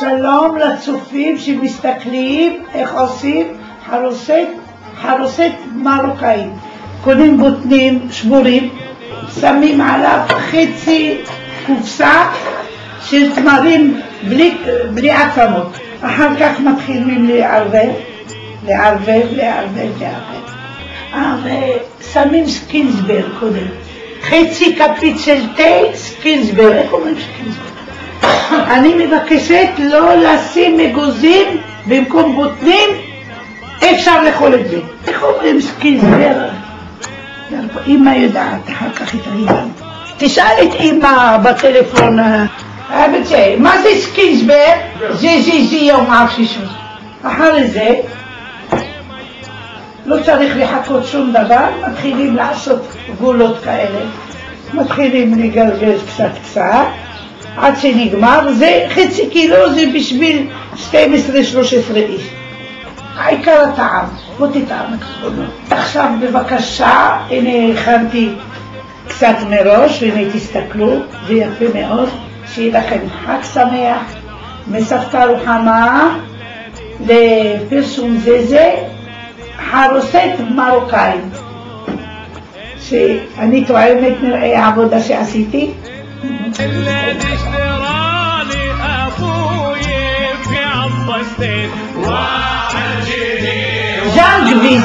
שלום לצופים שמסתכלים איך עושים חרוסת מרוקאית. קונים בוטנים שבורים, שמים עליו חצי קופסה של תמרים בלי עצמות. אחר כך מתחילים לערבב, ושמים סקינסבר קודם. חצי כפית של תה, סקינסבר. איך אומרים סקינסבר? אני מבקשת לא לשים מגוזים במקום בוטנים, אפשר לאכול את זה. איך אומרים סקינסבר? אמא יודעת, אחר כך התרגלנו. תשאל את אמא בטלפון, מה זה סקינסבר? זה יום עשישות. אחרי זה, לא צריך לחכות שום דבר, מתחילים לעשות גולות כאלה. מתחילים לגלגל קצת, עד שנגמר. זה חצי קילו, זה בשביל 12-13 איש. העיקר הטעם, בוא תטעם את זה. עכשיו בבקשה, הנה הכנתי קצת מראש, והנה תסתכלו, זה יפה מאוד. שיהיה לכם חג שמח, מסבתא רוחמה, לפרסום זה, חרוסת מרוקאית. שאני טועמת נראה העבודה שעשיתי. זנגבי